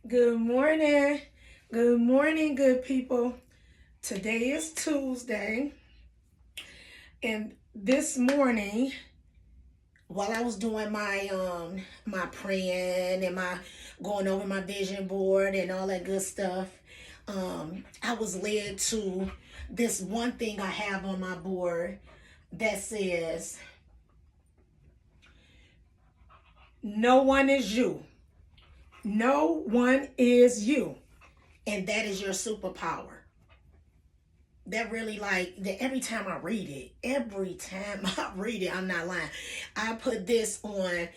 Good morning. Good morning, good people. Today is Tuesday, and this morning, while I was doing my praying and my going over my vision board and all that good stuff, I was led to this one thing I have on my board that says, "No one is you. No one is you." And that is your superpower. That really every time I read it, I'm not lying. I put this on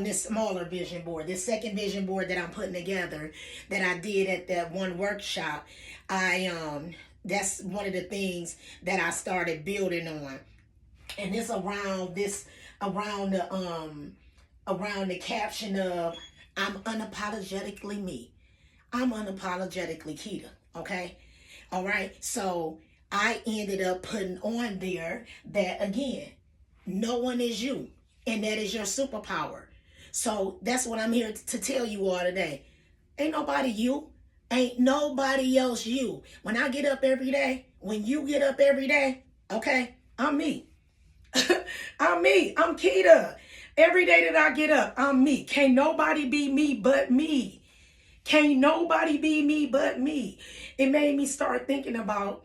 this smaller vision board, this second vision board that I'm putting together that I did at that one workshop. That's one of the things that I started building on. And it's around the caption of I'm unapologetically me. I'm unapologetically Keita, okay? All right, so I ended up putting on there that again, no one is you, and that is your superpower. So that's what I'm here to tell you all today. Ain't nobody you. Ain't nobody else you. When I get up every day, when you get up every day, okay, I'm me. I'm me. I'm Keita. Every day that I get up, I'm me. Can't nobody be me but me. Can't nobody be me but me. It made me start thinking about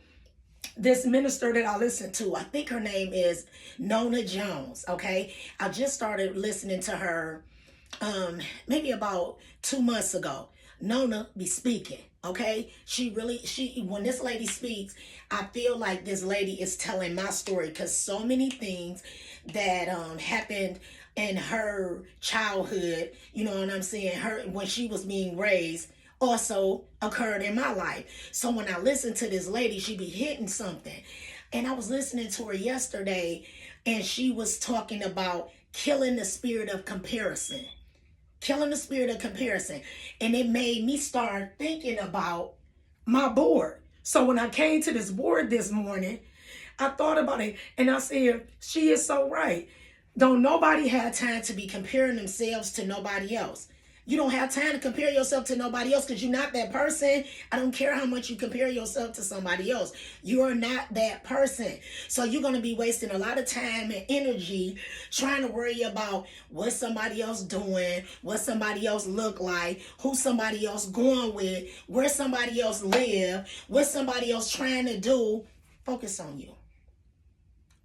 this minister that I listen to. I think her name is Nona Jones, okay? I just started listening to her maybe about 2 months ago. Nona be speaking, okay? She when this lady speaks, I feel like this lady is telling my story because so many things that happened in her childhood, you know what I'm saying, her when she was being raised also occurred in my life. So when I listen to this lady, she be hitting something. And I was listening to her yesterday and she was talking about killing the spirit of comparison. Killing the spirit of comparison. And it made me start thinking about my board. So when I came to this board this morning, I thought about it and I said, she is so right. Don't nobody have time to be comparing themselves to nobody else. You don't have time to compare yourself to nobody else because you're not that person. I don't care how much you compare yourself to somebody else. You're not that person. So you're going to be wasting a lot of time and energy trying to worry about what somebody else doing, what somebody else look like, who somebody else going with, where somebody else live, what somebody else trying to do. Focus on you.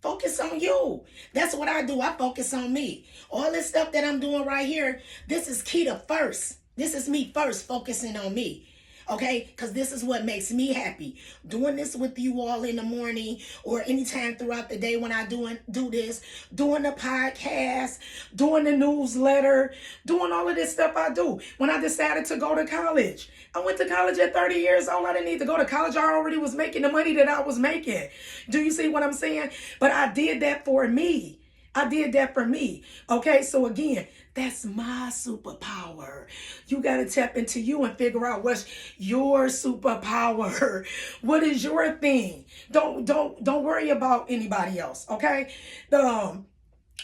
Focus on you. That's what I do. I focus on me. All this stuff that I'm doing right here, this is Keita first. This is me first, focusing on me. Okay? Because this is what makes me happy. Doing this with you all in the morning or anytime throughout the day when I do this, doing the podcast, doing the newsletter, doing all of this stuff I do. When I decided to go to college, I went to college at 30 years old. I didn't need to go to college. I already was making the money that I was making. Do you see what I'm saying? But I did that for me. I did that for me. Okay, so again, that's my superpower. You got to tap into you and figure out what's your superpower. What is your thing? Don't worry about anybody else, okay?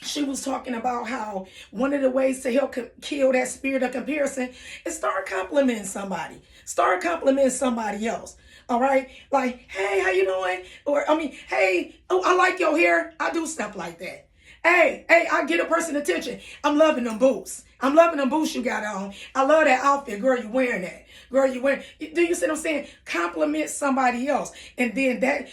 She was talking about how one of the ways to help kill that spirit of comparison is start complimenting somebody. Start complimenting somebody else. All right? Like, hey, how you doing? Or, hey, oh, I like your hair. I do stuff like that. Hey, I get a person attention. I'm loving them boots. I'm loving them boots you got on. I love that outfit. Girl, you wearing that. Girl, you wearing. Do you see what I'm saying? Compliment somebody else. And then that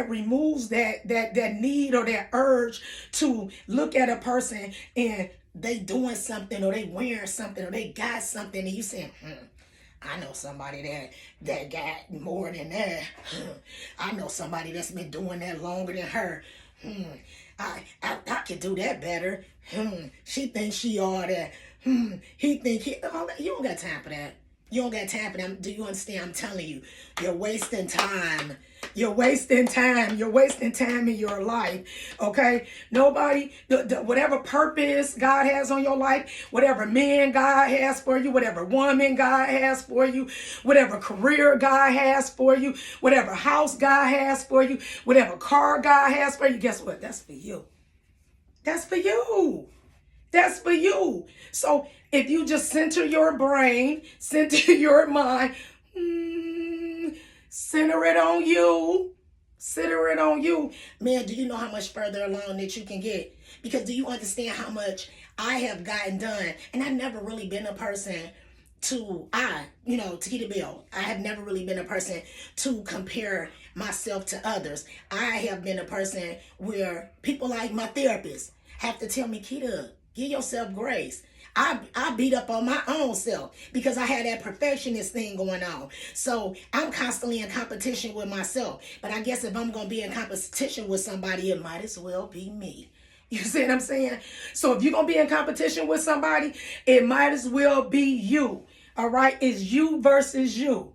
removes that need or that urge to look at a person and they doing something or they wearing something or they got something and you saying, I know somebody that got more than that. I know somebody that's been doing that longer than her. I could do that better. She thinks she all that. He think he all that. You don't got time for that. You don't got time for that. Do you understand? I'm telling you, you're wasting time. You're wasting time. You're wasting time in your life. Okay? Nobody, whatever purpose God has on your life, whatever man God has for you, whatever woman God has for you, whatever career God has for you, whatever house God has for you, whatever car God has for you, guess what? That's for you. That's for you. That's for you. So If you just center your brain, center your mind, center it on you. Center it on you. Man, do you know how much further along that you can get? Because do you understand how much I have gotten done? And I've never really been a person to Takita Bill. I have never really been a person to compare myself to others. I have been a person where people like my therapist have to tell me, Kita, give yourself grace. I beat up on my own self because I had that perfectionist thing going on. So I'm constantly in competition with myself. But I guess if I'm going to be in competition with somebody, it might as well be me. You see what I'm saying? So if you're going to be in competition with somebody, it might as well be you. All right? It's you versus you.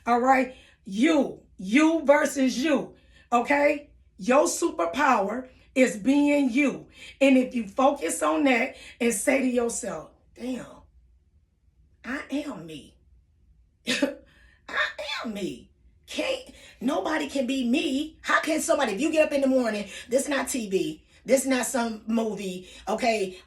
All right? You versus you. Okay? Your superpower is being you. And if you focus on that and say to yourself, damn, I am me. I am me. Nobody can be me. How can somebody, if you get up in the morning, this is not TV, this is not some movie, okay,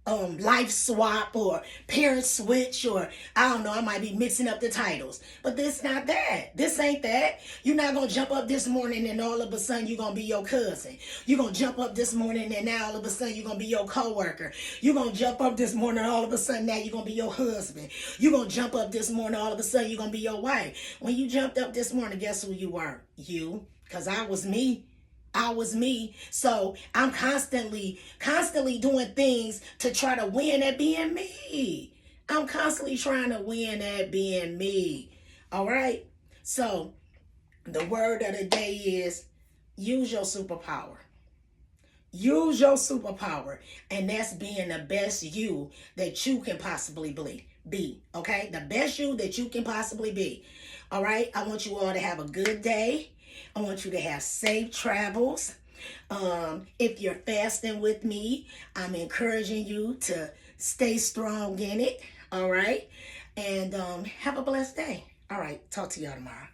Life Swap or Parent Switch, or I don't know, I might be mixing up the titles. But this not that. This ain't that. You're not going to jump up this morning and all of a sudden you're going to be your cousin. You're going to jump up this morning and now all of a sudden you're going to be your coworker. You're going to jump up this morning and all of a sudden now you're going to be your husband. You're going to jump up this morning all of a sudden you're going to be your wife. When you jumped up this morning, guess who you were? You. Because I was me. I was me. So I'm constantly doing things to try to win at being me. I'm constantly trying to win at being me. All right? So the word of the day is use your superpower. Use your superpower. And that's being the best you that you can possibly be. Okay? The best you that you can possibly be. All right? I want you all to have a good day. I want you to have safe travels. If you're fasting with me, I'm encouraging you to stay strong in it. All right. And have a blessed day. All right. Talk to y'all tomorrow.